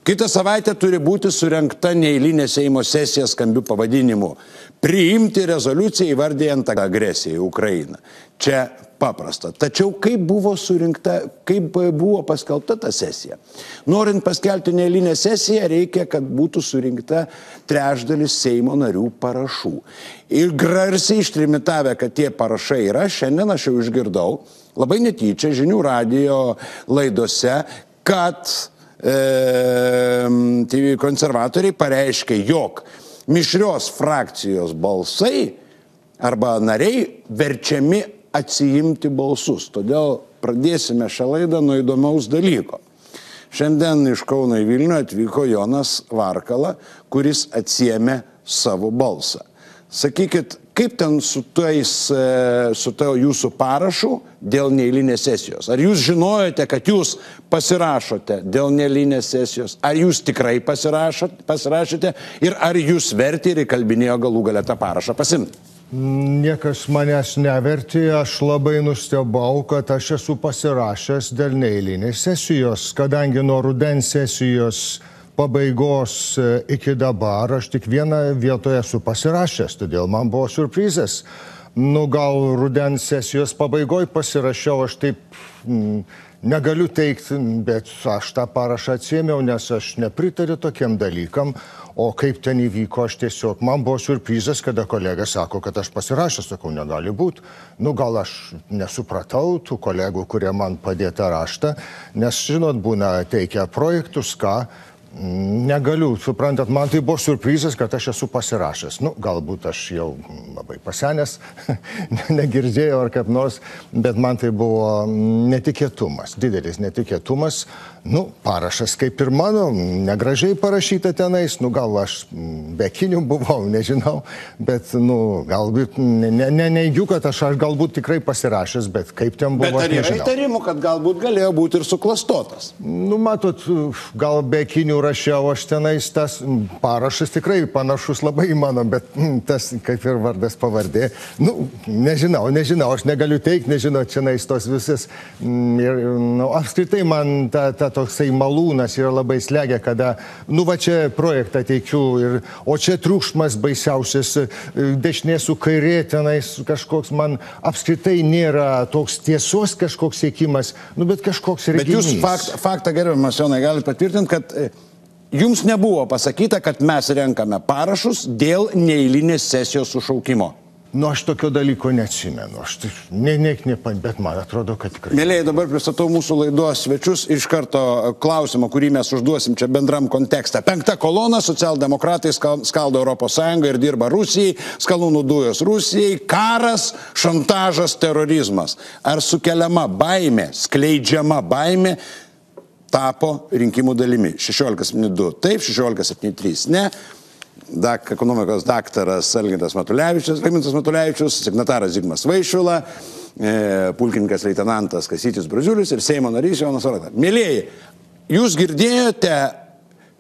Kitą savaitę turi būti surengta neeilinė Seimo sesija skambiu pavadinimu priimti rezoliuciją įvardijant agresiją į Ukrainą. Čia paprasta. Tačiau kaip buvo paskelbta ta sesija? Norint paskelbti neeilinę sesiją, reikia, kad būtų surinkta trečdalis Seimo narių parašų. Ir garsiai ištrimitavę, kad tie parašai yra, šiandien aš jau išgirdau labai netyčia žinių radijo laidose, kad konservatoriai pareiškė, jog mišrios frakcijos balsai arba nariai verčiami atsiimti balsus. Todėl pradėsime šią laidą nuo įdomaus dalyko. Šiandien iš Kauno į Vilnių atvyko Jonas Varkala, kuris atsiėmė savo balsą. Sakykit, kaip ten su jūsų parašu dėl neeilinės sesijos? Ar jūs žinojote, kad jūs pasirašote dėl neeilinės sesijos? Ar jūs tikrai pasirašėte ir ar jūs vertė ir įkalbinėjo galų galę tą parašą pasimti? Niekas manęs nevertė, aš labai nustebau, kad aš esu pasirašęs dėl neeilinės sesijos, kadangi nuo rudens sesijos pabaigos iki dabar aš tik vieną vietoje esu pasirašęs, todėl man buvo siurprizas. Gal rudens sesijos pabaigoj pasirašiau, aš taip negaliu teikti, bet aš tą parašą atsiėmiau, nes aš nepritariu tokiem dalykam. O kaip ten įvyko, aš tiesiog, man buvo siurprizas, kada kolega sako, kad aš pasirašęs, sakau, negali būti. Gal aš nesupratau tų kolegų, kurie man padėta raštą, nes, žinot, būna teikia projektus, ką negaliu, suprantat, man tai buvo siurprizas, kad aš esu pasirašęs. Galbūt aš jau labai pasenęs, negirdėjau ar kaip nors, bet man tai buvo netikėtumas, didelis netikėtumas. Parašas kaip ir mano, negražiai parašyta tenais, gal aš bekinių buvau, nežinau, bet, galbūt, neneigiu, kad aš galbūt tikrai pasirašęs, bet kaip ten buvo, aš nežinau. Bet ar yra įtarimų, kad galbūt galėjo būti ir suklastotas? Matot, gal bekinių rašiau aš tenais, tas parašas tikrai panašus labai į mano, bet tas kaip ir vardas pavardė, nežinau, aš negaliu teikti, nežinau, čionais tos visas, apskritai man toksai malūnas yra labai slegia, kada, va čia projektą teikiu, o čia triukšmas baisiausias, dešinė su kairė tenais kažkoks, man apskritai nėra toks tiesos kažkoks siekimas, bet kažkoks reginys. Bet jūs faktą, gerbiamas Jonai, galite patvirtinti, kad jums nebuvo pasakyta, kad mes renkame parašus dėl neeilinės sesijos sušaukimo. Aš tokio dalyko neatsimenu, bet man atrodo, kad tikrai. Mėlėjai, dabar pristatau mūsų laidos svečius iš karto klausimą, kurį mes užduosim čia bendram kontekste. 5. kolona, socialdemokratai skaldo Europos Sąjungą ir dirba Rusijai, skalūnų dujos Rusijai, karas, šantažas, terorizmas. Ar sukeliama baimė, skleidžiama baimė tapo rinkimų dalimi? 16:2 taip, 16:3 ne. Ekonomikos daktaras Algimantas Matulevičius, signataras Zigmas Vaišvila, pulkininkas leitenantas Kastytis Braziulis ir Seimo narys Jonas Varkala. Mėlėjai, jūs girdėjote,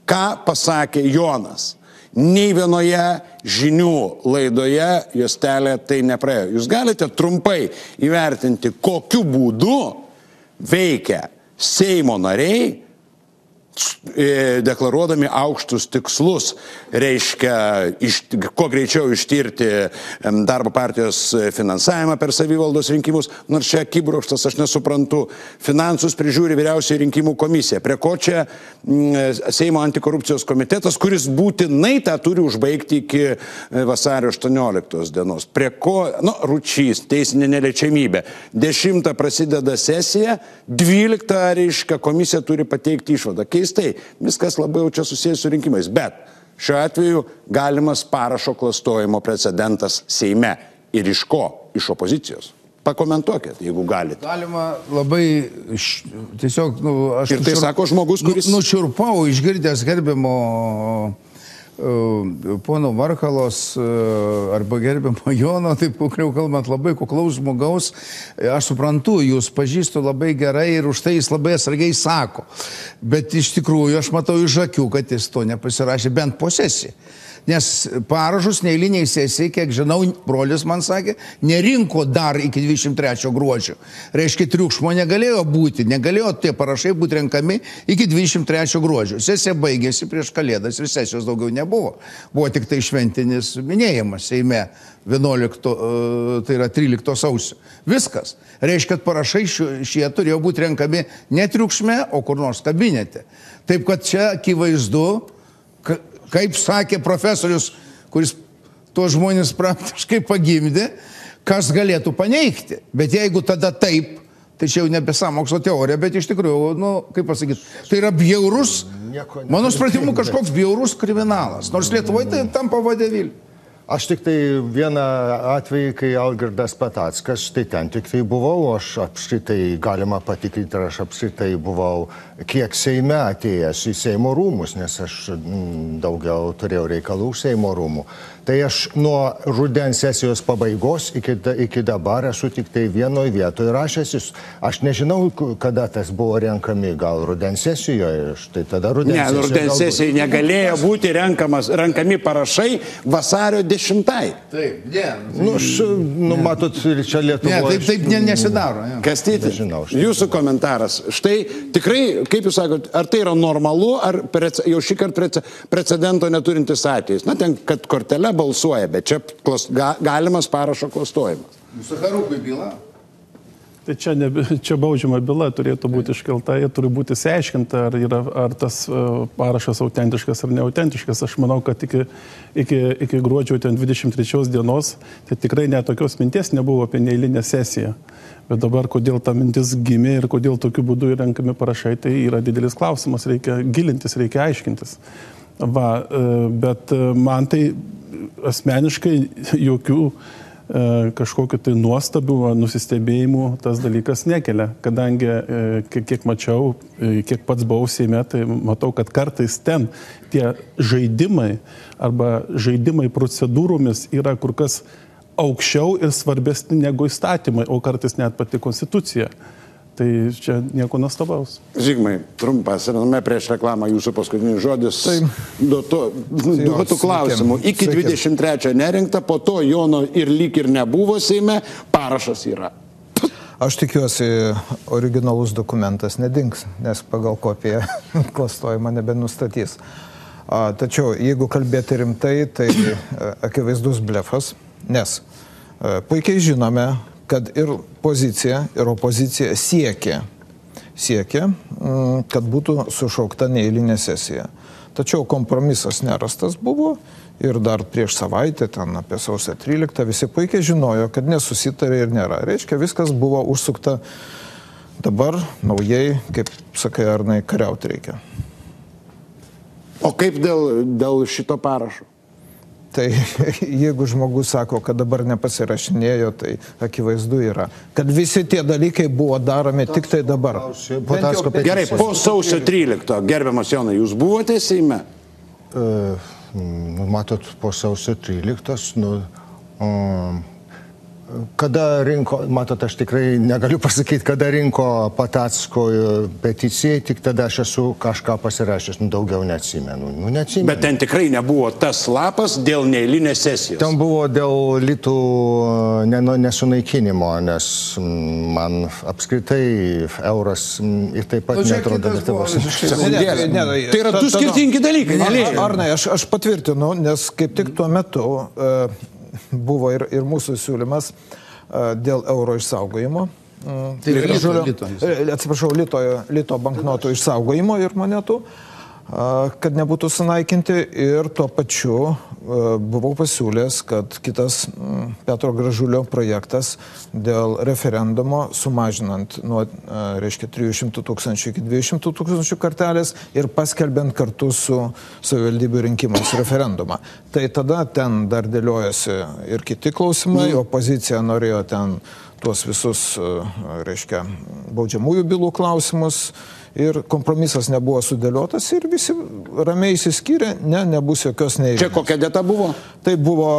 ką pasakė Jonas? Nei vienoje žinių laidoje juostelė tai nepraėjo. Jūs galite trumpai įvertinti, kokiu būdu veikia Seimo nariai, deklaruodami aukštus tikslus, reiškia kuo greičiau ištirti darbo partijos finansavimą per savivaldos rinkimus, nors čia akibrokštas, aš nesuprantu, finansus prižiūri vyriausioji rinkimų komisija, prie ko čia Seimo antikorupcijos komitetas, kuris būtinai tą turi užbaigti iki vasario 18 dienos, prie ko, Ručys, teisinė neliečiamybė, 10 prasideda sesija, 12 reiškia komisija turi pateikti išvadą. Keistai, viskas labai jau čia susijęs su rinkimais, bet šiuo atveju galimas parašo klastojimo precedentas Seime. Ir iš ko? Iš opozicijos. Pakomentuokit, jeigu galite. Galima labai tiesiog, aš... Ir tai sako žmogus, kuris... Nušiurpau, išgirdęs gerbiamo pono Varkalos arba gerbiamo Jono, taip kukliau kalbant, labai kuklaus žmogaus, aš suprantu, jūs pažįstu labai gerai ir už tai jis labai atsargiai sako. Bet iš tikrųjų aš matau iš akių, kad jis to nepasirašė bent po sesiją. Nes parašus neeiliniai sesijai, kiek žinau, brolis man sakė, nerinko dar iki 23 gruodžio. Reiškia, triukšmo negalėjo būti, negalėjo tie parašai būti renkami iki 23 gruodžio. Sesija baigėsi prieš Kalėdas ir sesijos daugiau nebuvo. Buvo tik tai šventinis minėjimas Seime 11, tai yra 13 sausio. Viskas. Reiškia, kad parašai šie turėjo būti renkami ne triukšme, o kur nors kabinete. Taip, kad čia akivaizdu, kaip sakė profesorius, kuris tuos žmonės praktiškai pagimdė, kas galėtų paneigti. Bet jeigu tada taip, tai čia jau nebe sąmokslo teorija, bet iš tikrųjų, nu, kaip pasakyti, tai yra bjaurus, mano supratimu, kažkoks bjaurus kriminalas. Nors Lietuvoje tai tampa vadovėliu. Aš tik tai vieną atvejį, kai Algirdas Patackas, tai ten tik tai buvau, aš apskritai, galima patikrinti, aš apskritai buvau kiek Seime atėjęs į Seimo rūmus, nes aš daugiau turėjau reikalų Seimo rūmų. Tai aš nuo rudens sesijos pabaigos iki dabar esu tik tai vienoje vietoje rašęsis. Aš nežinau, kada tas buvo renkami, gal rudens sesijoje, štai tada rudens sesijoje. Ne, rudens sesijoje negalėjo būti renkami parašai vasario 10. Taip, ne. Matot, čia Lietuvoje. Ne, taip nesidaro. Kastyti, jūsų komentaras. Štai tikrai, kaip jūs sakot, ar tai yra normalu, ar jau šį kartą precedento neturintis atvejis? Na, ten, kad kortelė balsuoja, bet čia galimas parašo klastojimas. Sacharukui byla? Tai čia baudžiama byla turėtų būti iškelta, jie turi būti išsiaiškinta, ar tas parašas autentiškas ar neautentiškas. Aš manau, kad iki gruodžio 23 dienos tai tikrai net tokios minties nebuvo apie neeilinę sesiją. Bet dabar, kodėl ta mintis gimė ir kodėl tokiu būdu renkami parašai, tai yra didelis klausimas, reikia gilintis, reikia aiškintis. Bet man tai asmeniškai jokių kažkokiu tai nuostabių, nusistebėjimų tas dalykas nekelia, kadangi kiek mačiau, kiek pats buvau Seime, tai matau, kad kartais ten tie žaidimai arba žaidimai procedūromis yra kur kas aukščiau ir svarbesni negu įstatymai, o kartais net pati konstitucija. Tai čia nieko nuostabaus. Zigmai, trumpas, ir prieš reklamą jūsų paskutinis žodis. Duotų klausimų. Iki 23 nerinkta, po to Jono ir lyg ir nebuvo Seime, parašas yra. Aš tikiuosi, originalus dokumentas nedings, nes pagal kopiją klastojimą nebenustatys. Tačiau, jeigu kalbėti rimtai, tai akivaizdus blefas, nes puikiai žinome, kad ir pozicija, ir opozicija siekia, kad būtų sušaukta neeilinė sesija. Tačiau kompromisas nerastas buvo ir dar prieš savaitę, ten apie sausio 13, visi puikiai žinojo, kad nesusitarė ir nėra. Reiškia, viskas buvo užsukta dabar naujai, kaip sakai, Arnai, kariauti reikia. O kaip dėl šito parašo? Tai jeigu žmogus sako, kad dabar nepasirašinėjo, tai akivaizdu yra, kad visi tie dalykai buvo daromi tik tai dabar. Gerai, po sausio 13, gerbiamas Jonai, jūs buvote Seime? Matot, po sausio 13, kada rinko, matot, aš tikrai negaliu pasakyti, kada rinko Patacko peticijai, tik tada aš esu kažką pasirašęs, daugiau neatsimenu. Bet ten tikrai nebuvo tas lapas dėl neeilinės sesijos. Ten buvo dėl litų nesunaikinimo, nes man apskritai euras ir taip pat netrodo Lietuvos. Tai yra du skirtingi dalykai. Arnai, aš patvirtinu, nes kaip tik tuo metu buvo ir mūsų siūlymas dėl euro išsaugojimo. Atsiprašau, lito banknotų išsaugojimo ir monetų, kad nebūtų sunaikinti, ir tuo pačiu buvau pasiūlęs, kad kitas Petro Gražulio projektas dėl referendumo sumažinant nuo, reiškia, 300 000 iki 200 000 kartelės ir paskelbiant kartu su savivaldybių rinkimais referendumą. Tai tada ten dar dėliojasi ir kiti klausimai, opozicija norėjo ten tuos visus, reiškia, baudžiamųjų bylų klausimus ir kompromisas nebuvo sudėliotas ir visi ramiai įsiskyrė, nebus jokios neįvykios. Čia kokia data buvo? Tai buvo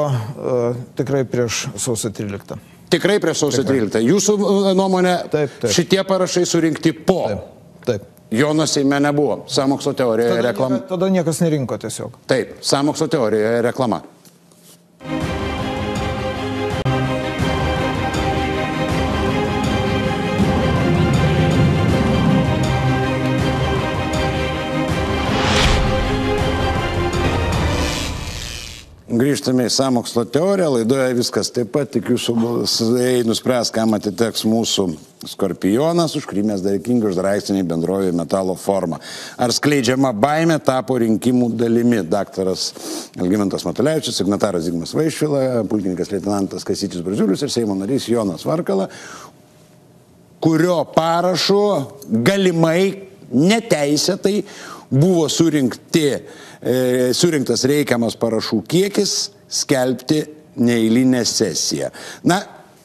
tikrai prieš sausio 13. Tikrai prieš sausio 13. Jūsų nuomonė, Taip. šitie parašai surinkti po. Taip. Jono Seime nebuvo. Sąmokslo teorijoje reklama. Tada niekas nerinko tiesiog. Taip, sąmokslo teorijoje reklama. Grįžtame į sąmokslo teoriją, laidoje viskas taip pat, tik jūsų balsai nuspręs, kam atiteks mūsų Skorpionas, už kurį mes dėkingi už draistinį bendrovį metalo formą. Ar skleidžiama baimė tapo rinkimų dalimi? Daktaras Algimantas Matulevičius, signataras Zigmas Vaišvila, pulkininkas leitenantas Kastytis Braziulis ir Seimo narys Jonas Varkala, kurio parašu galimai neteisėtai buvo surinktas reikiamas parašų kiekis skelbti neeilinę sesiją. Na,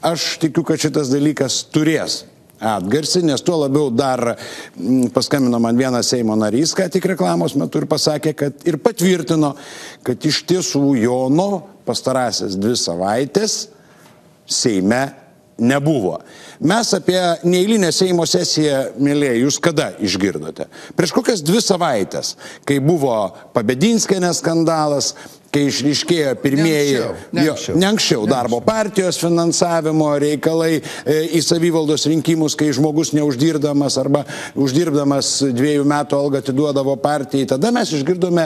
aš tikiu, kad šitas dalykas turės atgarsį, nes tuo labiau dar paskambino man vienas Seimo narys, ką tik reklamos metu ir pasakė, kad ir patvirtino, kad iš tiesų Jono pastarąsias 2 savaitės Seime nebuvo. Mes apie neeilinę Seimo sesiją, mėlyje, jūs kada išgirdote? Prieš kokias 2 savaitės, kai buvo Pabedinskienės skandalas, kai išryškėjo pirmieji, ne anksčiau darbo partijos finansavimo reikalai į savivaldos rinkimus, kai žmogus neuždirbdamas arba uždirbdamas 2 metų algą atiduodavo partijai, tada mes išgirdome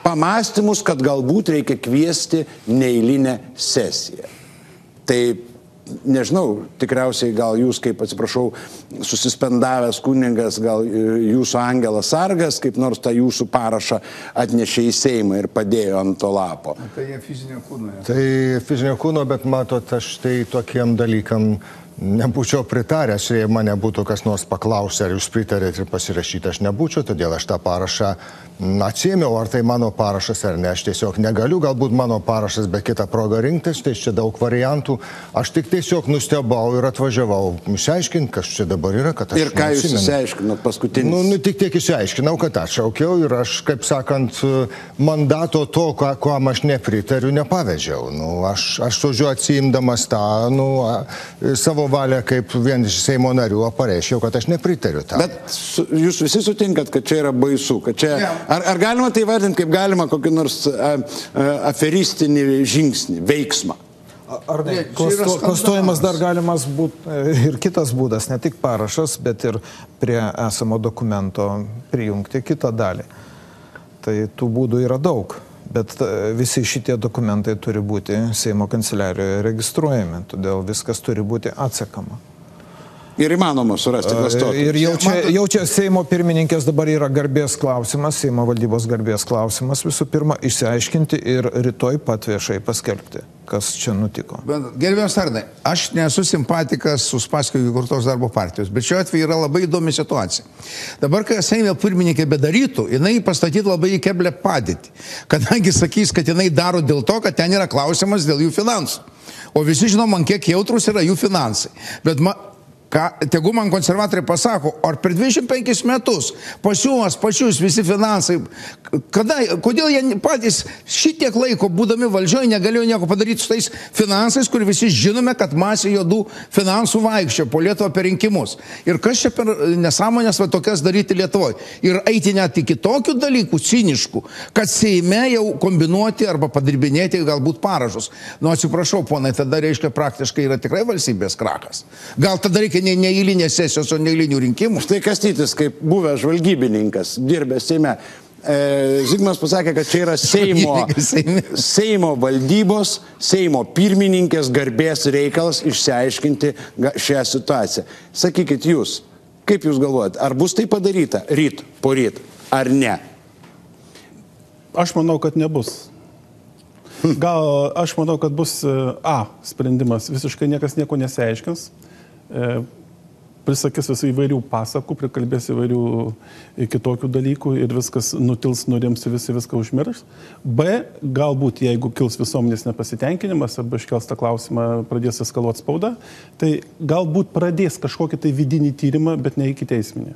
pamąstymus, kad galbūt reikia kviesti neeilinę sesiją. Tai nežinau, tikriausiai gal jūs, kaip atsiprašau, susispendavęs kunigas, gal jūsų angelas sargas, kaip nors tą jūsų parašą atnešė į Seimą ir padėjo ant to lapo. Tai fizinio kūno. Tai fizinio kūno, bet matot, aš tai tokiem dalykam nebūčiau pritaręs, jei mane būtų kas nors paklausę, ar jūs pritarėt ir pasirašyti, aš nebūčiau, todėl aš tą parašą atsiėmiau, ar tai mano parašas ar ne, aš tiesiog negaliu, galbūt mano parašas be kitą progą rinktis, tai čia daug variantų, aš tik tiesiog nustebau ir atvažiavau išsiaiškinti, kas čia dabar yra, kad aš ir ką jūs išsiaiškinot paskutinis? Tik tiek išsiaiškinau, kad atšaukiau ir aš, kaip sakant, mandato to, kuom aš nepritariu, nepavedžiau. Aš žodžiu atsiimdamas tą, savo valią kaip vienas iš Seimo narių pareiškiau, kad aš nepritariu tą. Bet jūs visi sutinkat, kad čia yra baisu, kad čia... Ar galima tai vardinti, kaip galima kokį nors aferistinį žingsnį, veiksmą? Ar ne? Klastojimas dar galimas būti ir kitas būdas, ne tik parašas, bet ir prie esamo dokumento prijungti kitą dalį. Tai tų būdų yra daug, bet visi šitie dokumentai turi būti Seimo kanceliarijoje registruojami, todėl viskas turi būti atsekama. Ir įmanoma surasti klastotojus. Ir jau čia Seimo pirmininkės dabar yra garbės klausimas, Seimo valdybos garbės klausimas visų pirma išsiaiškinti ir rytoj pat viešai paskelbti, kas čia nutiko. Gerbiamas Arnai, aš nesu simpatikas Uspaskich įkurtos darbo partijos, bet šiuo atveju yra labai įdomi situacija. Dabar, kai Seimo pirmininkė bedarytų, jinai pastatytų labai į keblę padėtį, kadangi sakys, kad jinai daro dėl to, kad ten yra klausimas dėl jų finansų. O visi žinom, man kiek jautrus yra jų finansai. Bet tegu man konservatoriai pasako, ar per 25 metus pačius visi finansai, kodėl jie patys šitiek laiko būdami valdžioje negalėjo nieko padaryti su tais finansais, kur visi žinome, kad masė juodų finansų vaikščio po Lietuvą per rinkimus. Ir kas čia per nesąmonės tokias daryti Lietuvoje? Ir eiti net iki tokių dalykų ciniškų, kad Seime jau kombinuoti arba padirbinėti galbūt parašus. Atsiprašau, ponai, tada reiškia praktiškai yra tikrai valstybės krachas. Gal tada reikia neeilinės sesijos, o neeilinių rinkimų. Štai Kastytis, kaip buvęs žvalgybininkas, dirbęs Seime, Zigmas pasakė, kad čia yra Seimo valdybos, Seimo pirmininkės garbės reikalas išsiaiškinti šią situaciją. Sakykit jūs, kaip jūs galvojat, ar bus tai padaryta poryt, ar ne? Aš manau, kad nebus. Gal aš manau, kad bus sprendimas, visiškai niekas nieko nesiaiškins. prisakys visų įvairių pasakų, prikalbės įvairių kitokių dalykų ir viskas nutils, nurims ir visi viską užmirs. B, galbūt jeigu kils visuomenės nepasitenkinimas arba iškels tą klausimą, pradės eskaluoti spaudą, tai galbūt pradės kažkokį tai vidinį tyrimą, bet ne iki teisminį.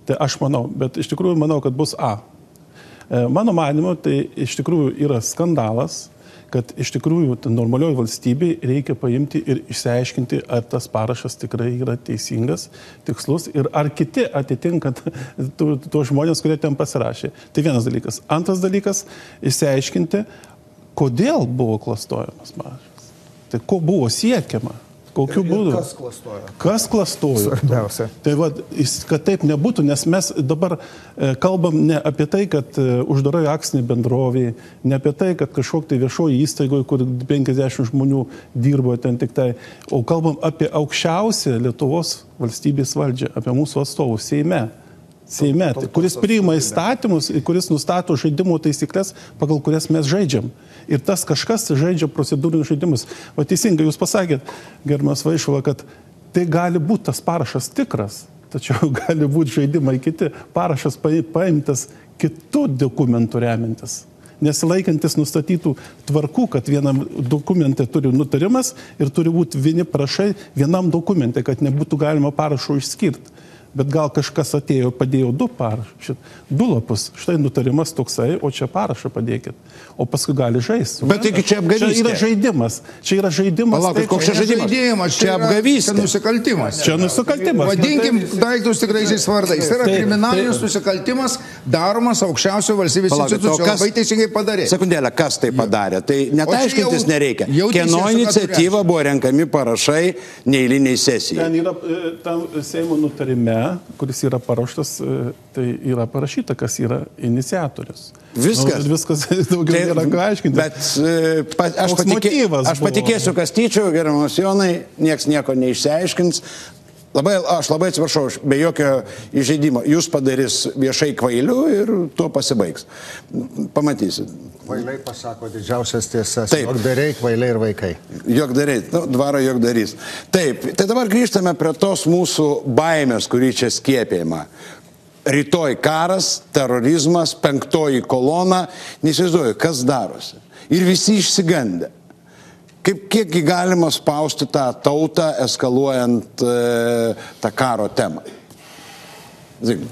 Tai aš manau, bet iš tikrųjų manau, kad bus A. Mano manimo, tai iš tikrųjų yra skandalas, kad iš tikrųjų normalioje valstybėje reikia paimti ir išsiaiškinti, ar tas parašas tikrai yra teisingas, tikslus ir ar kiti atitinkant tuos žmonės, kurie ten pasirašė. Tai vienas dalykas. Antras dalykas - išsiaiškinti, kodėl buvo klastojamas parašas. Tai ko buvo siekiama. Kokiu būdu? Kas klastojo? Kas klastojo? Svarbiausia. Tai va, kad taip nebūtų, nes mes dabar kalbam ne apie tai, kad uždarai akcinį bendrovį, ne apie tai, kad kažkok tai viešoji įstaigoje, kur 50 žmonių dirbo ten tik tai, o kalbam apie aukščiausią Lietuvos valstybės valdžią, apie mūsų atstovus Seime. Seime, kuris priima įstatymus, kuris nustato žaidimo taisyklės, pagal kurias mes žaidžiam. Ir tas kažkas žaidžia procedūrinius žaidimus. O teisingai jūs pasakėt, gerbiamas Vaišvila, kad tai gali būti tas parašas tikras, tačiau gali būti žaidimai kiti. Parašas paimtas kitų dokumentų remintis. Nesilaikantis nustatytų tvarkų, kad vienam dokumente turi nutarimas ir turi būti vieni parašai vienam dokumente, kad nebūtų galima parašo išskirti. Bet gal kažkas atėjo, padėjo du lapus. Štai nutarimas toksai, o čia parašą padėkit. O paskui gali žaisti. Bet taigi čia apgavystė. Čia yra žaidimas. Čia yra žaidimas. Palaukit, koks čia žaidimas? Čia apgavystė. Čia nusikaltimas. Čia nusikaltimas. Vadinkim daiktus tikraisiais vardais. Tai yra kriminalinis nusikaltimas daromas aukščiausio valstybės institucijos. Labai teisingai padarė. Sekundėlę, kas tai padarė? Tai net aiškintis nereikia. Kieno iniciatyva buvo renkami parašai neeiliniai sesijai? Ten yra tam Seimo nutarime, kuris yra paruoštas, tai yra parašyta, kas yra iniciatorius. Viskas. Viskas daugiau nėra ką aiškinti. Bet aš patikėsiu Kastyčiu, gerbiamas Jonai, nieks nieko neišsiaiškins. Aš labai atsiprašau, be jokio įžeidimo. Jūs padarys viešai kvailių ir tuo pasibaigs. Pamatysit. Kvailiai pasako didžiausias tiesas. Jogdariai, kvailiai ir vaikai. Jogdariai, dvaro jogdarys. Taip, tai dabar grįžtame prie tos mūsų baimės, kurį čia skiepėjama. Rytoj karas, terorizmas, 5 kolona. Neįsivaizduoju, kas darosi. Ir visi išsigandę. Kiekgi galima spausti tą tautą, eskaluojant tą karo temą? Zigmai.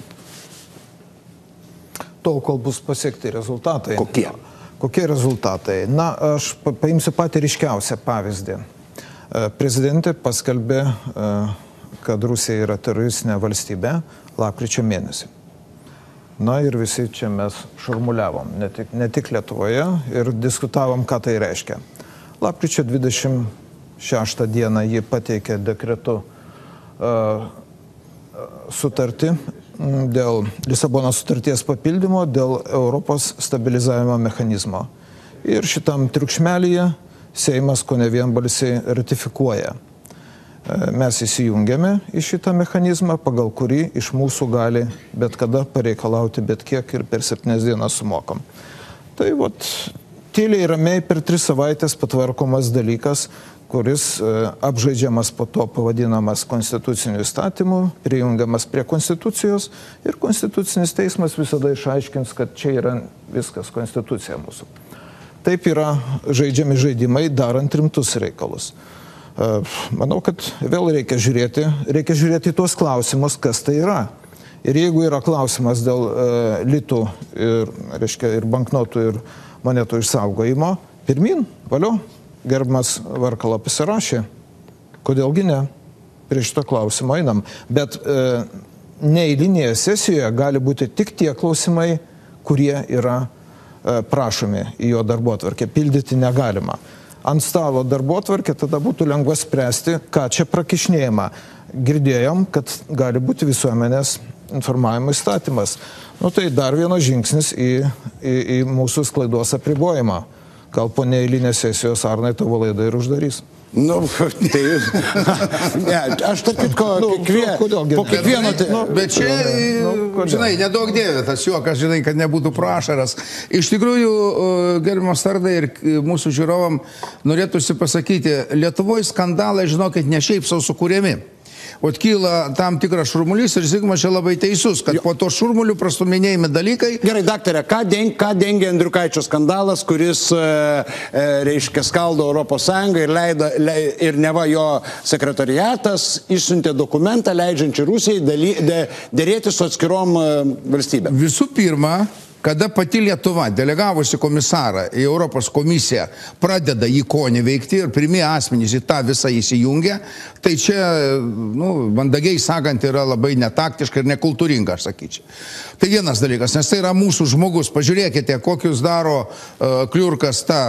Tol, kol bus pasiekti rezultatai. Kokie? Kokie rezultatai? Na, aš paimsiu patį ryškiausią pavyzdį. Prezidentė paskelbė, kad Rusija yra teroristinė valstybė lapkričio mėnesį. Na ir visi čia mes šurmuliavom, ne tik Lietuvoje, ir diskutavom, ką tai reiškia. Lapkričio 26 dieną ji pateikė dekretu sutartį dėl Lisabono sutarties papildymo, dėl Europos stabilizavimo mechanizmo. Ir šitam triukšmelyje Seimas kone vienbalsiai ratifikuoja. Mes įsijungiame į šitą mechanizmą, pagal kurį iš mūsų gali bet kada pareikalauti bet kiek ir per 7 dienas sumokam. Tai vat, tyliai ramiai per 3 savaitės patvarkomas dalykas, kuris apžaidžiamas po to pavadinamas konstituciniu įstatymu, prijungiamas prie konstitucijos ir konstitucinis teismas visada išaiškins, kad čia yra viskas konstitucija mūsų. Taip yra žaidžiami žaidimai, darant rimtus reikalus. Manau, kad vėl reikia žiūrėti tuos klausimus, kas tai yra. Ir jeigu yra klausimas dėl litų ir banknotų ir monetų išsaugojimo, pirmin, valio, gerbiamas Varkala pasirašė, kodėlgi ne, prie šito klausimo einam. Bet neeilinėje sesijoje gali būti tik tie klausimai, kurie yra prašomi į jo darbotvarkę, pildyti negalima. Ant stalo darbotvarkė tada būtų lengva spręsti, ką čia prakišnėjama. Girdėjom, kad gali būti visuomenės informavimo įstatymas. Nu tai dar vienas žingsnis į mūsų sklaidos apribojimą. Gal po neeilinės sesijos Arnai tavo laidą ir uždarys. Nu, tai... Ne, aš tarp kitko, po kiekvieno... Bet čia, žinai, nedaug dėvė tas juokas, žinai, kad nebūtų pro ašaras. Iš tikrųjų, gerbiamas Tardai ir mūsų žiūrovam norėtųsi pasakyti, Lietuvoje skandalai, žinokit, ne šiaip sau sukūrėmi. O kyla tam tikras šurmulys ir Zigmas čia labai teisus, kad po to šurmulių prastuminėjami dalykai. Gerai, daktarė, ką dengia Andriukaičio skandalas, kuris, reiškia, skaldo Europos Sąjungą ir neva jo sekretariatas išsiuntė dokumentą, leidžiančią Rusijai dėrėti su atskirom valstybėm? Visų pirma, kada pati Lietuva, delegavusi komisarą į Europos komisiją, pradeda jį konį veikti ir pirmie asmenys į tą visą įsijungia, tai čia, mandagiai sakant, yra labai netaktiška ir nekultūringa, aš sakyčiau. Tai vienas dalykas, nes tai yra mūsų žmogus. Pažiūrėkite, kokius daro Kliurkas ta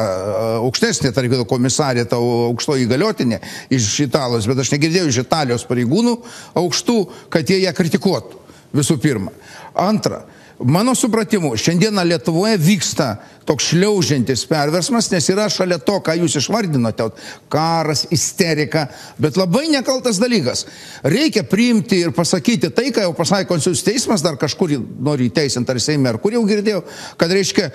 aukštesnė, tarkim, komisarė, ta aukšto įgaliotinė iš Italijos, bet aš negirdėjau iš Italijos pareigūnų aukštų, kad jie ją kritikuotų, visų pirma. Antra, mano supratimu, šiandieną Lietuvoje vyksta toks šliaužiantis perversmas, nes yra šalia to, ką jūs išvardinote, karas, isterika, bet labai nekaltas dalykas. Reikia priimti ir pasakyti tai, ką jau pasakė Konstitucinis teismas, dar kažkur nori įteisinti ar Seime, ar kur jau girdėjau, kad reiškia,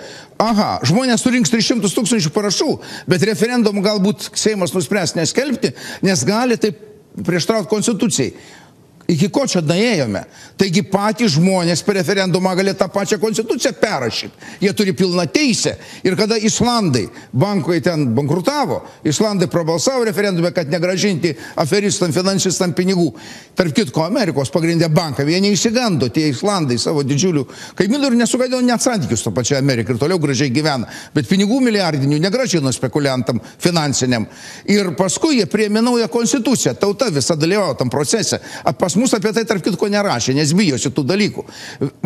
žmonės surinks 300 000 parašų, bet referendumų galbūt Seimas nuspręs neskelbti, nes gali taip prieštrauti Konstitucijai. Iki ko čia daėjome? Taigi patys žmonės per referendumą gali tą pačią konstituciją perrašyti. Jie turi pilną teisę. Ir kada Islandai, bankai ten bankrutavo, Islandai prabalsavo referendume, kad negražinti aferistam, finansistam pinigų. Tarp kitko, Amerikos pagrindė bankai, jie neįsigando, tie Islandai savo didžiulių kaimynų ir nesugadino net santykius to pačią Ameriką ir toliau gražiai gyvena. Bet pinigų milijardinių negražino spekuliantam finansiniam. Ir paskui jie priėmė naują konstituciją. Tauta visą dalyvavo tam procese. Pas mus apie tai tarp kitko nerašė, nes bijosi tų dalykų.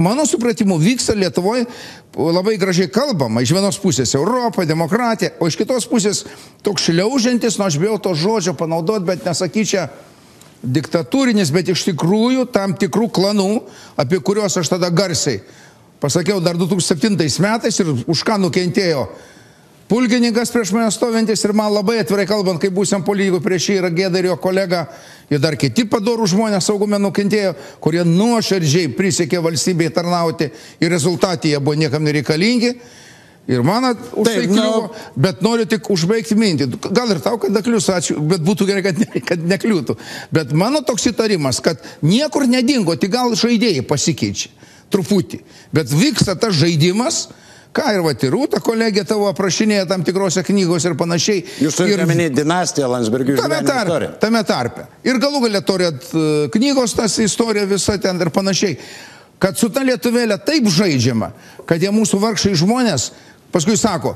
Mano supratimu, vyksta Lietuvoje labai gražiai kalbama. Iš vienos pusės Europa, demokratija, o iš kitos pusės toks šliaužiantis, aš bijau to žodžio panaudoti, bet nesakyčia diktatūrinis, bet iš tikrųjų tam tikrų klanų, apie kuriuos aš tada garsiai pasakiau dar 2007 metais ir už ką nukentėjo pulkininkas prieš mane stovintis ir man labai atvirai kalbant, kaip būsiam politikų prieš jį yra gėda ir jo kolega, ir dar kiti padorų žmonės saugume nukentėjo, kurie nuoširdžiai prisiekė valstybėje tarnauti ir rezultatai jie buvo niekam nereikalingi. Ir man už tai kliuvo, bet noriu tik užbaigti mintį. Gal ir tau, kad neklius, ačiū, bet būtų gerai, kad nekliūtų. Bet mano toks įtarimas, kad niekur nedingo, tik gal žaidėjai pasikeičia. Truputį. Bet vyksta tas žaidimas, ką ir Rūta kolegė tavo aprašinėja tam tikrose knygose ir panašiai. Jūs turite minėti dinastiją Landsbergių gyvenimo istoriją. Tame tarpe. Ir galų galę turėt knygos tas istorija visa ten ir panašiai. Kad su ta lietuvėlė taip žaidžiama, kad jie mūsų vargšai žmonės paskui sako,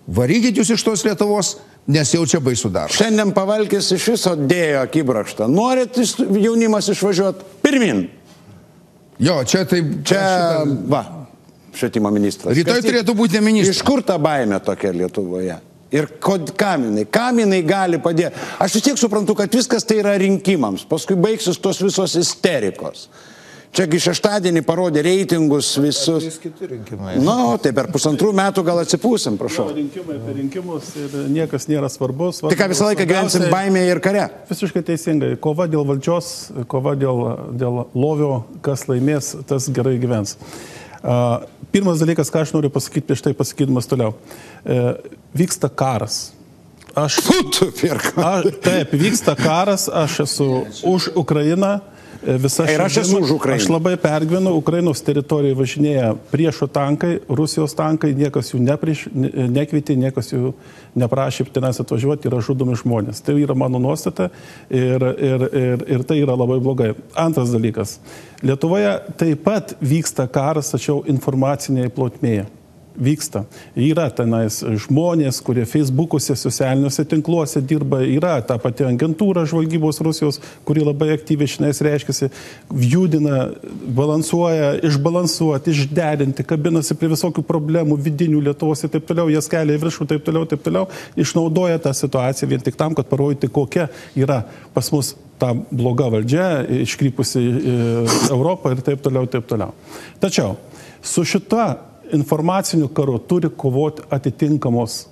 varykit jūs iš tos Lietuvos, nes jau čia baisu daro. Šiandien Pavalkis iš viso dėjo akibrokštą. Norit jaunimas išvažiuoti pirmin? Jo, čia taip... Švietimo ministras. Rytoj turėtų būti ministras. Iš kur ta baimė tokia Lietuvoje? Ir kam jinai gali padėti? Aš vis tiek suprantu, kad viskas tai yra rinkimams. Paskui baigsis tos visos isterikos. Čiagi šeštadienį parodė reitingus visus. Kiti rinkimai. Tai per 1,5 metų gal atsipūsim, prašau. Rinkimai per rinkimus ir niekas nėra svarbus. Tai ką visą laiką gyvensim baimėje ir kare? Visiškai teisingai. Kova dėl valdžios, kova dėl lovio, kas laimės, tas gerai gyvens. Pirmas dalykas, ką aš noriu pasakyti prieš tai pasakydamas toliau. Vyksta karas. Taip, vyksta karas, aš esu už Ukrainą. Ir aš esu už Ukrainą. Aš labai pergyvenu, Ukrainos teritorijoje važinėja priešo tankai, Rusijos tankai, niekas jų nekvietė, niekas jų neprašė tenais atvažiuoti, yra žudomi žmonės. Tai yra mano nuostata ir tai yra labai blogai. Antras dalykas. Lietuvoje taip pat vyksta karas, tačiau informacinėje plotmėje. Vyksta. Yra tenais žmonės, kurie Facebook'uose, socialiniuose tinkluose dirba, yra ta pati agentūra žvalgybos Rusijos, kuri labai aktyviai šiandien reiškiasi, judina, balansuoja, išbalansuoti, išderinti, kabinasi prie visokių problemų vidinių Lietuvos ir taip toliau, jas kelia į viršų, taip toliau, išnaudoja tą situaciją vien tik tam, kad parodyti, kokia yra pas mus ta bloga valdžia, iškrypusi Europą ir taip toliau. Tačiau su šita informacinių karų turi kovoti atitinkamos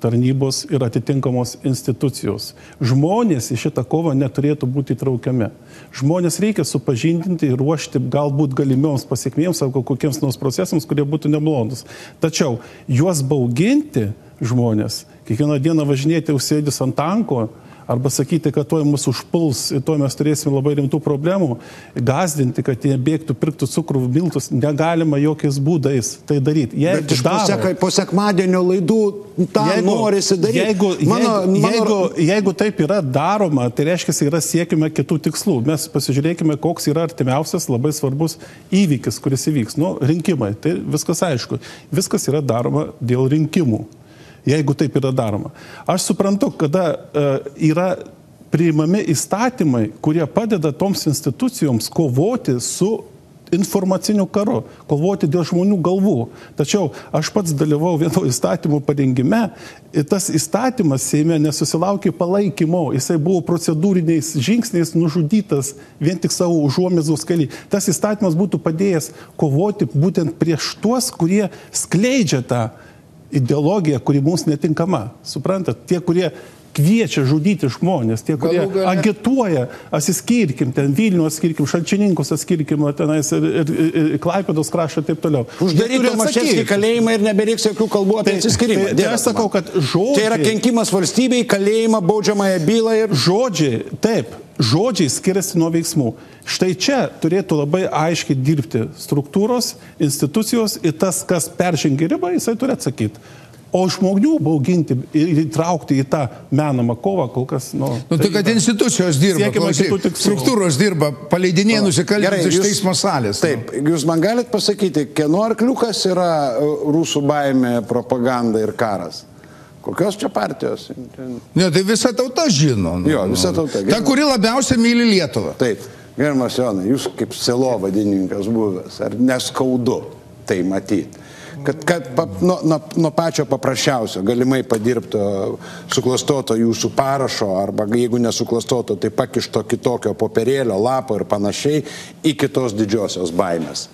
tarnybos ir atitinkamos institucijos. Žmonės į šitą kovą neturėtų būti įtraukiami. Žmonės reikia supažindinti ir ruošti galbūt galimioms pasiekmėms ar kokiems nors procesams, kurie būtų nemalonus. Tačiau juos bauginti žmonės, kiekvieną dieną važinėti užsėdus ant tanko arba sakyti, kad tuoj mus užpuls ir tuoj mes turėsime labai rimtų problemų, gazdinti, kad jie bėgtų, pirktų cukrų, miltus, negalima jokiais būdais tai daryti. Bet po sekmadienio laidų tą norisi daryti. Jeigu taip yra daroma, tai reiškia, yra siekime kitų tikslų. Mes pasižiūrėkime, koks yra artimiausias labai svarbus įvykis, kuris įvyks. Nu, rinkimai, tai viskas aišku. Viskas yra daroma dėl rinkimų. Jeigu taip yra daroma. Aš suprantu, kada yra priimami įstatymai, kurie padeda toms institucijoms kovoti su informaciniu karu, kovoti dėl žmonių galvų. Tačiau aš pats dalyvau vieno įstatymų parengime ir tas įstatymas Seime nesusilaukė palaikymo. Jisai buvo procedūriniais žingsniais nužudytas vien tik savo užuomizgos kely. Tas įstatymas būtų padėjęs kovoti būtent prieš tuos, kurie skleidžia tą ideologija, kuri mums netinkama. Suprantat, tie, kurie kviečia žudyti žmonės, tie, kurie agituoja, atsiskirkim, ten Vilnių atskirkim, Šalčininkus atskirkim, tenais ir Klaipėdos kraštą ir taip toliau. Uždaryk Tomaševskį kalėjimą ir nebereiks jokių kalbų apie atsiskirimą. Tai aš sakau, kad žodžiai... Tai yra kenkimas valstybei, kalėjimą, baudžiamąją bylą ir... Žodžiai, taip, žodžiai skiriasi nuo veiksmų. Štai čia turėtų labai aiškiai dirbti struktūros, institucijos ir tas, kas peržengia ribą, jisai turi atsakyti. O žmonių bauginti ir įtraukti į tą menamą kovą kol kas... Tai kad institucijos dirba, struktūros dirba, paleidinėja nusikaltėlius iš teismo salės. Taip, jūs man galite pasakyti, kieno arkliukas yra rusų baimė, propaganda ir karas? Kokios čia partijos? Ne, tai visa tauta žino. Jo, visa tauta. Ta, kuri labiausiai myli Lietuvą. Taip. Gerbiamas Jonai, jūs kaip sielovadininkas buvęs, ar neskaudu tai matyti? Kad nuo pačio paprasčiausio galimai padirbto suklastoto jūsų parašo, arba jeigu nesuklastoto, tai pakišto kitokio popierėlio, lapo ir panašiai, iki tos didžiosios baimės.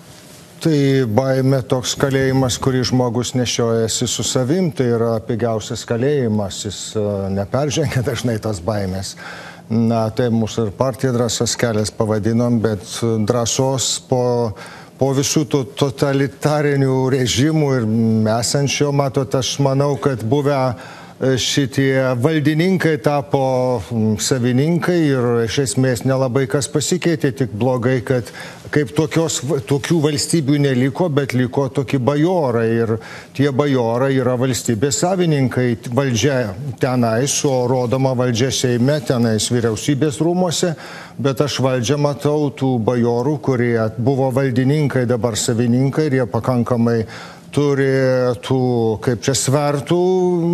Tai baimė toks kalėjimas, kurį žmogus nešiojasi su savim, tai yra pigiausias kalėjimas, jis neperžengia dažnai tos baimės. Na, tai mūsų ir partija Drąsos kelias pavadinom, bet drąsos po visų tų totalitarinių režimų ir esančio, matot, aš manau, kad buvę šitie valdininkai tapo savininkai ir iš esmės nelabai kas pasikeitė, tik blogai, kad kaip tokių valstybių neliko, bet liko tokie bajorai ir tie bajorai yra valstybės savininkai, valdžia tenais, o rodoma valdžia Seime, tenais vyriausybės rūmose, bet aš valdžią matau tų bajorų, kurie buvo valdininkai, dabar savininkai ir jie pakankamai turi tų, kaip čia, svertų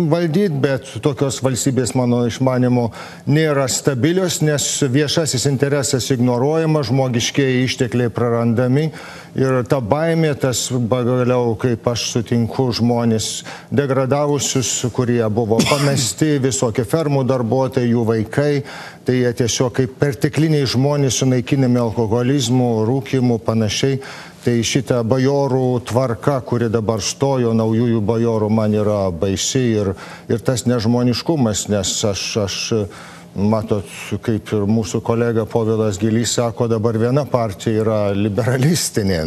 valdyti, bet tokios valstybės, mano išmanymu, nėra stabilios, nes viešasis interesas ignoruojamas, žmogiškieji ištekliai prarandami ir ta baimė, tas pagaliau, kaip aš sutinku, žmonės degradavusius, kurie buvo pamesti, visokie fermų darbuotojai, jų vaikai, tai jie tiesiog kaip pertekliniai žmonės sunaikinami alkoholizmu, rūkimu, panašiai. Tai šita bajorų tvarka, kuri dabar stojo, naujųjų bajorų, man yra baisi ir tas nežmoniškumas, nes aš matot, kaip ir mūsų kolega Povilas Gylys sako, dabar viena partija yra liberalistinė,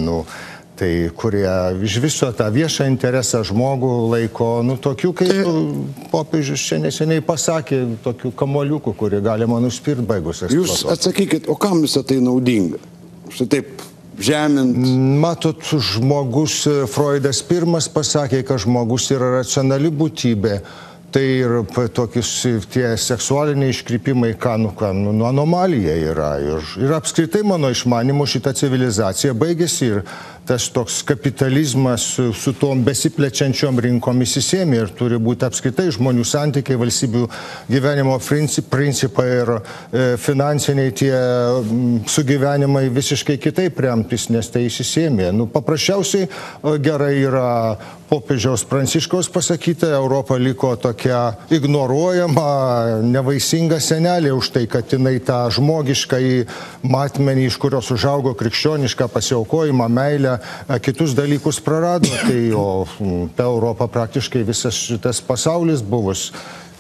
tai kurie iš viso tą viešą interesą žmogų laiko, tokių, kaip popiežius čia neseniai pasakė, tokių kamoliukų, kurį galima nuspirt baigus eksploatuoti. Jūs atsakykit, o kam visą tai naudinga? Štai taip žemint. Matot, žmogus, Freudas pirmas pasakė, kad žmogus yra racionali būtybė. Tai ir tokius tie seksualiniai iškrypimai, anomalija yra. Ir apskritai, mano išmanymu, šita civilizacija baigėsi ir tas toks kapitalizmas su tom besiplečiančiom rinkom įsisėmė ir turi būti apskritai žmonių santykiai, valstybių gyvenimo principai ir finansiniai tie sugyvenimai visiškai kitaip remtis, nes tai įsisėmė. Paprasčiausiai gerai yra popiežiaus Pranciškaus pasakyta, Europa liko tokia ignoruojama, nevaisinga senelė už tai, kad jinai tą žmogišką matmenį, iš kurios užaugo krikščionišką pasiaukojimą, meilę, kitus dalykus prarado, tai ta Europa praktiškai visas šitas pasaulis buvus.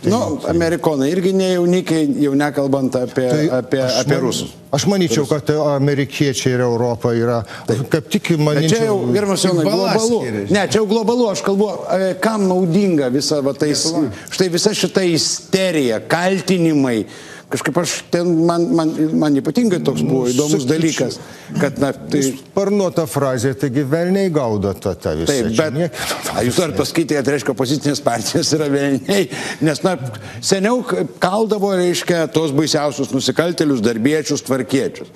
Nu, amerikonai irgi ne jaunikiai, jau nekalbant apie rusus. Aš manyčiau, kad amerikiečiai ir Europa yra, kaip tik manyčiau... Čia jau, gerbiamas Jonai, globalu. Ne, čia jau globalu, aš kalbu, kam naudinga visa, štai visa šita isterija, kaltinimai. Kažkaip man ypatingai toks buvo įdomus dalykas, kad, na, tai... Sparnuota frazė, taigi velniai gaudo tą visą. Taip, bet jūs norite pasakyti, kad, reiškia, opozicinės partijos yra velniai, nes, na, seniau kaldavo, reiškia, tos baisiausius nusikaltėlius, darbiečius, tvarkiečius.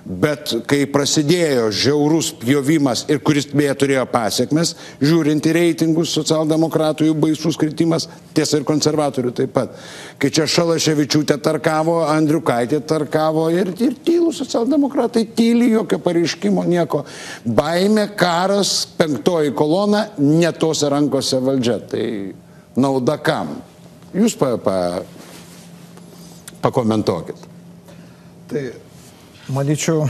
Bet kai prasidėjo žiaurus pjovimas ir kuris beje turėjo pasiekmes, žiūrint į reitingus socialdemokratų, jų baisus kritimas, tiesa ir konservatorių taip pat. Kai čia Šalaševičiūtė tarkavo, Andriukaitė tarkavo ir tylų socialdemokratai tyli, jokio pareiškimo, nieko. Baimė, karas, 5. kolona, ne tose rankose valdžia. Tai nauda kam? Jūs pakomentuokit. Tai manyčiau,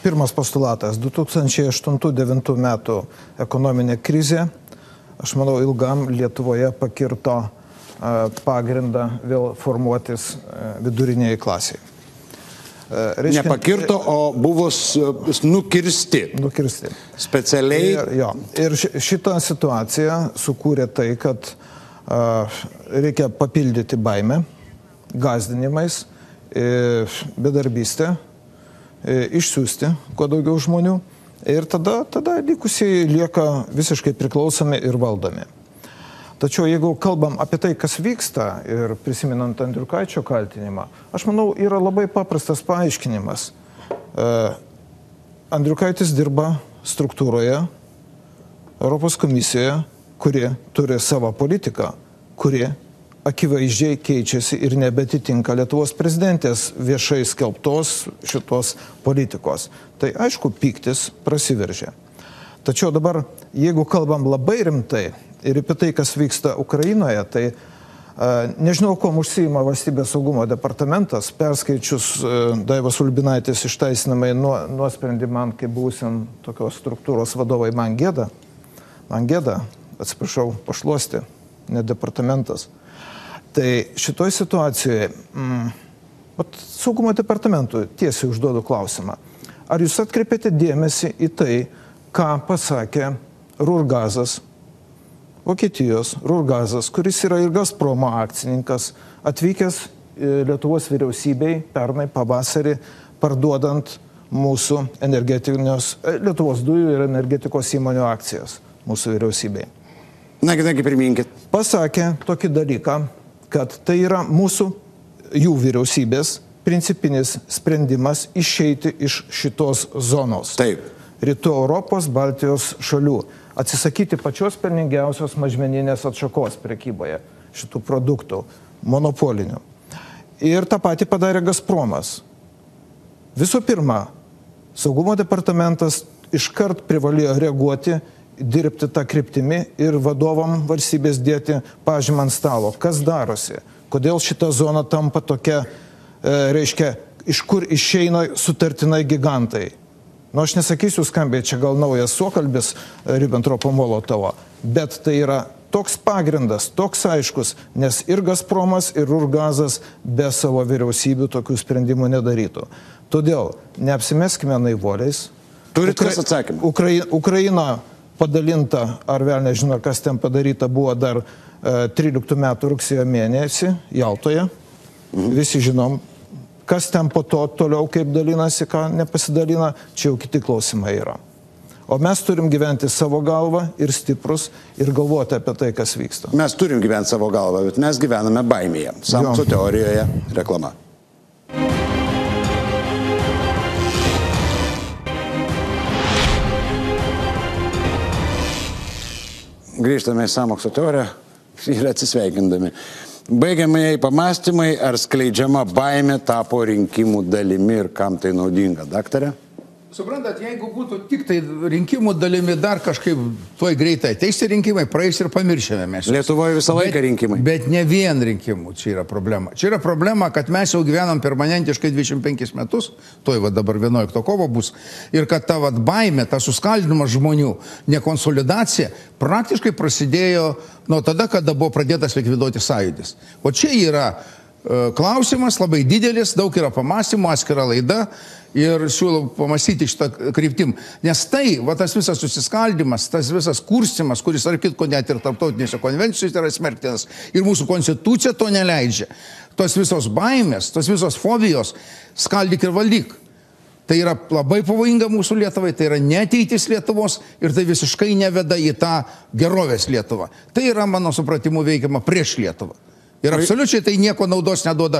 pirmas postulatas, 2008-2009 metų ekonominė krizė, aš manau, ilgam Lietuvoje pakirto pagrindą vėl formuotis viduriniai klasiai. Nepakirto, o buvo nukirsti. Nukirsti. Specialiai. Ir šitą situaciją sukūrė tai, kad reikia papildyti baimę, gąsdinimais, bedarbystę, išsiųsti kuo daugiau žmonių ir tada likusiai lieka visiškai priklausomi ir valdomi. Tačiau jeigu kalbam apie tai, kas vyksta ir prisiminant Andriukaičio kaltinimą, aš manau, yra labai paprastas paaiškinimas. Andriukaitis dirba struktūroje, Europos komisijoje, kuri turi savo politiką, kuri akivaizdžiai keičiasi ir nebetitinka Lietuvos prezidentės viešai skelbtos šitos politikos. Tai aišku, pyktis prasiveržia. Tačiau dabar, jeigu kalbam labai rimtai ir apie tai, kas vyksta Ukrainoje, tai nežinau, kuom užsiima Valstybės saugumo departamentas, perskaičius Daivos Ulbinaitės išteisinamai nuosprendį man, kaip buvusiam tokios struktūros vadovai, man gėda, atsiprašau, pašluosti, ne departamentas. Tai šitoj situacijoje, saugumo departamentui tiesiai užduodu klausimą. Ar jūs atkreipėte dėmesį į tai, ką pasakė Rurgazas, Vokietijos Rurgazas, kuris yra ir Gazpromo akcininkas, atvykęs Lietuvos vyriausybei pernai pavasarį, parduodant mūsų Lietuvos dujų ir energetikos įmonių akcijas mūsų vyriausybei. Nagi, priminkit. Pasakė tokį dalyką, kad tai yra jų vyriausybės principinis sprendimas išeiti iš šitos zonos. Taip. Rytų Europos, Baltijos šalių. Atsisakyti pačios pelningiausios mažmeninės atšakos prekyboje šitų produktų, monopolinių. Ir tą patį padarė Gazpromas. Visų pirma, saugumo departamentas iškart privalėjo reaguoti, dirbti tą kryptimį ir vadovam valstybės dėti pažymą ant stalo. Kas darosi? Kodėl šita zona tampa tokia, reiškia, iš kur išeina sutartinai gigantai? Nu, aš nesakysiu skambiai, čia gal naujas suokalbis Ribbentropo-Molotovo, bet tai yra toks pagrindas, toks aiškus, nes ir Gazpromas, ir Rurgazas be savo vyriausybių tokių sprendimų nedarytų. Todėl neapsimeskime naivoliais. Turit kas atsakymą? Ukraina padalinta, ar vėl nežinau, kas ten padaryta, buvo dar 13 metų rugsėjo mėnesį Jaltoje. Visi žinom, kas ten po to toliau kaip dalinasi, ką nepasidalina, čia jau kiti klausimai yra. O mes turim gyventi savo galvą ir stiprus ir galvoti apie tai, kas vyksta. Mes turim gyventi savo galvą, bet mes gyvename baimėje. Sąmokslo teorijoje reklama. Grįžtame į sąmokslo teoriją ir atsisveikindami. Baigiamieji pamastymai, ar skleidžiama baimė tapo rinkimų dalimi ir kam tai naudinga, daktarė? Suprantat, jeigu būtų tik tai rinkimų dalimi dar kažkaip tuoj greitai teisti rinkimai, praeis ir pamiršėme mes. Lietuvoje visą laiką rinkimai. Bet ne vien rinkimų čia yra problema. Čia yra problema, kad mes jau gyvenam permanentiškai 25 metus, tuoj va dabar 11 kovo bus, ir kad ta baimė, ta suskaldinimas žmonių, nekonsolidacija praktiškai prasidėjo nuo tada, kada buvo pradėtas likviduoti sąjūdis. O čia yra klausimas labai didelis, daug yra pamastymų, atskira laida ir siūlau pamastyti šitą kryptim. Nes tai, va tas visas susiskaldimas, tas visas kurstimas, kuris ar kitko net ir tarptautinėse konvencijose yra smerktinas ir mūsų konstitucija to neleidžia. Tos visos baimės, tos visos fobijos, skaldyk ir valdyk. Tai yra labai pavojinga mūsų Lietuvai, tai yra neateitis Lietuvos ir tai visiškai neveda į tą gerovės Lietuvą. Tai yra, mano supratimu, veikiama prieš Lietuvą. Ir absoliučiai tai nieko naudos neduoda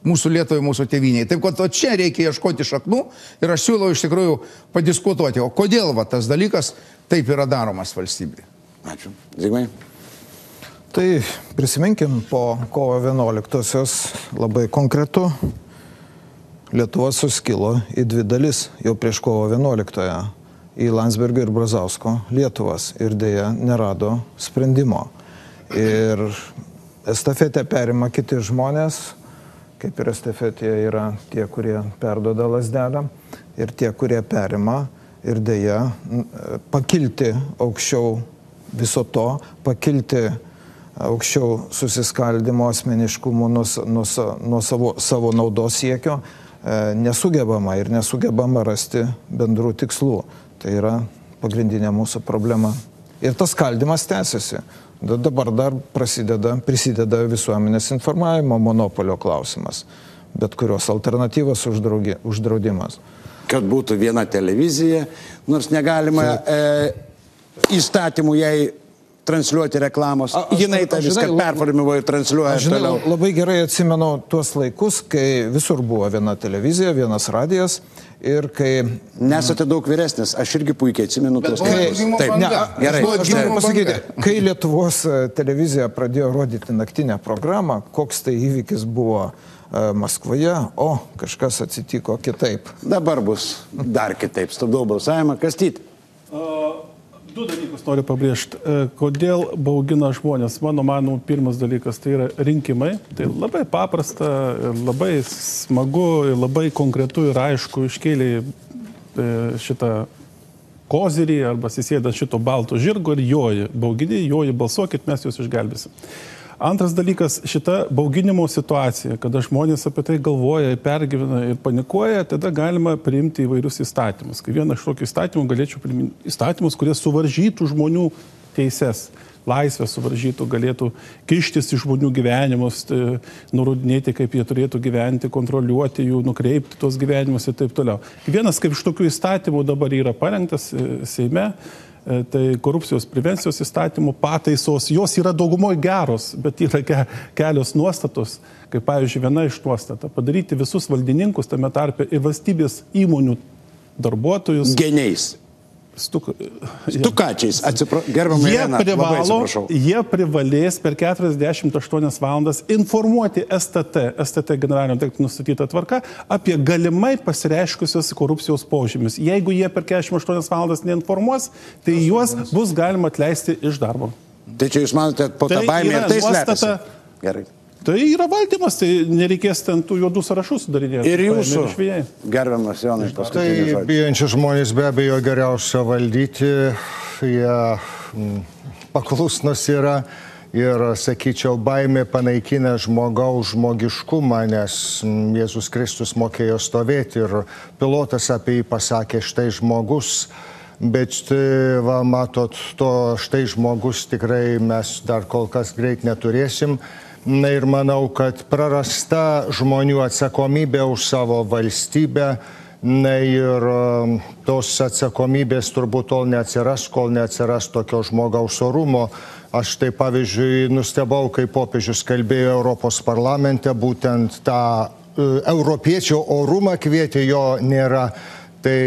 mūsų Lietuvai, mūsų tėvynei. Taip, kad čia reikia ieškoti šaknų ir aš siūlau iš tikrųjų padiskutuoti, o kodėl va, tas dalykas taip yra daromas valstybėje. Ačiū. Zigmai. Tai prisiminkim po kovo 11-osios labai konkretu. Lietuva suskilo į dvi dalis jau prieš kovo 11-ąją. Į Landsbergio ir Brazausko Lietuvas ir dėja nerado sprendimo. Ir estafetę perima kiti žmonės, kaip ir estafetėje yra tie, kurie perduoda lazdelę ir tie, kurie perima ir dėja pakilti aukščiau viso to, pakilti aukščiau susiskaldimo asmeniškumo nuo savo naudos siekio nesugebama ir nesugebama rasti bendrų tikslų. Tai yra pagrindinė mūsų problema. Ir tas skaldimas tęsiasi. Dabar dar prisideda visuomenės informavimo monopolio klausimas, bet kurios alternatyvos uždraudimas. Kad būtų viena televizija, nors negalima įstatymų jai transliuoti reklamos. Jinai tą viską performavo ir transliuoja toliau. Labai gerai atsimenu tuos laikus, kai visur buvo viena televizija, vienas radijas. Ir kai... Nesate daug vyresnis, aš irgi puikiai atsimenu tuos laikus. Taip, ne, gerai. Aš noriu pasakyti, kai Lietuvos televizija pradėjo rodyti naktinę programą, koks tai įvykis buvo Maskvoje, o kažkas atsitiko kitaip. Dabar bus dar kitaip. Stabdau balsavimą. Kastyti. Du dalykus noriu pabrėžti. Kodėl baugina žmonės? Mano manų pirmas dalykas tai yra rinkimai. Tai labai paprasta, labai smagu, labai konkretu ir aišku iškėlė šitą kozirį arba sisėda šito balto žirgo ir joji. Baugini, joji, balsuokit, mes jūs išgelbėsim. Antras dalykas, šita bauginimo situacija, kada žmonės apie tai galvoja, pergyvena ir panikuoja, tada galima priimti įvairius įstatymus. Kai vieną iš tokių įstatymų galėčiau priimti įstatymus, kurie suvaržytų žmonių teises, laisvę suvaržytų, galėtų kištis į žmonių gyvenimus, nurodinėti, kaip jie turėtų gyventi, kontroliuoti jų, nukreipti tos gyvenimus ir taip toliau. Vienas kaip iš tokių įstatymų dabar yra parengtas Seime. Tai korupcijos prevencijos įstatymų pataisos, jos yra daugumoje geros, bet yra kelios nuostatos, kaip pavyzdžiui viena iš nuostata, padaryti visus valdininkus, tame tarpe ir valstybės įmonių darbuotojus geniais. Stukačiais, gerbiamą Ireną, labai atsiprašau. Jie privalės per 48 valandas informuoti STT generalinio direktoriaus nustatytą tvarką apie galimai pasireiškusios korupcijos požymius. Jeigu jie per 48 valandas neinformuos, tai juos bus galima atleisti iš darbo. Tai čia jūs manote, po tą baimę ir tai slepiasi? Gerai. Tai yra valdymas, tai nereikės ten tų juodų sąrašų sudarinėti. Ir jūsų, gerbiamas Jonai, paskutinis žodis. Tai bijančių žmonės be abejo geriausia valdyti, jie paklusnus yra ir, sakyčiau, baimė panaikina žmogaus žmogiškumą, nes Jėzus Kristus mokėjo stovėti ir pilotas apie jį pasakė, štai žmogus, bet va, matot, to štai žmogus tikrai mes dar kol kas greit neturėsim. Na ir manau, kad prarasta žmonių atsakomybė už savo valstybę, na ir tos atsakomybės turbūt tol neatsiras, kol neatsiras tokio žmogaus orumo. Aš tai pavyzdžiui nustebau, kai popiežius kalbėjo Europos parlamente, būtent tą europiečio orumą kvietė, jo nėra. Tai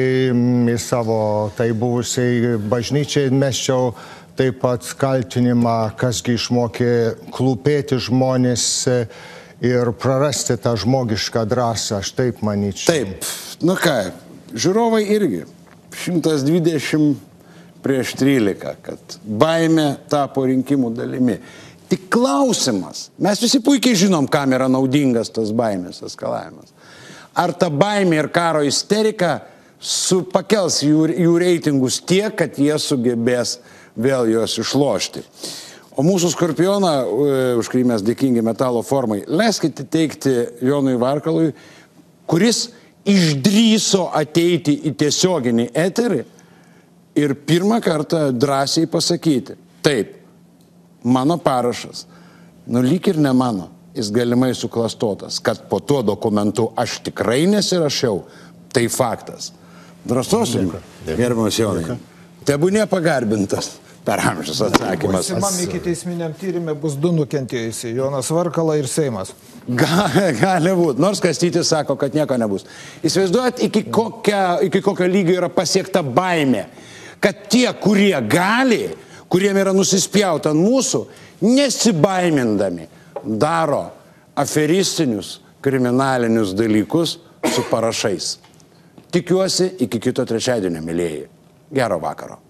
į savo tai buvusiai bažnyčiai mesčiau taip pat kaltinimą, kasgi išmokė klūpėti žmonės ir prarasti tą žmogišką drąsą, aš taip manyčiau. Taip, nu ką, žiūrovai irgi 120 prieš 13, kad baimė tapo rinkimų dalimi. Tik klausimas, mes visi puikiai žinom, kam yra naudingas tas baimės eskalavimas. Ar ta baimė ir karo isterika pakels jų reitingus tiek, kad jie sugebės vėl juos išlošti. O mūsų Skorpioną, už kurį mes dėkingi metalo formai, leiskite teikti Jonui Varkalui, kuris išdryso ateiti į tiesioginį eterį ir pirmą kartą drąsiai pasakyti, taip, mano parašas, lyg ir ne mano, jis galimai suklastotas, kad po tuo dokumentu aš tikrai nesirašiau, tai faktas. Drąsos jums, gerbiamas Jonai, tebūnie pagarbintas per amžius atsakymas. Būsimam iki teisminiam tyrimė bus 2 nukentėjusi, Jonas Varkala ir Seimas. Gali būti, nors Kastytis sako, kad nieko nebus. Įsivaizduojat, iki kokio lygio yra pasiekta baimė, kad tie, kurie gali, kuriem yra nusispjauta ant mūsų, nesibaimindami, daro aferistinius, kriminalinius dalykus su parašais. Tikiuosi iki kito trečiadienio, mėlyjeji. Gero vakaro.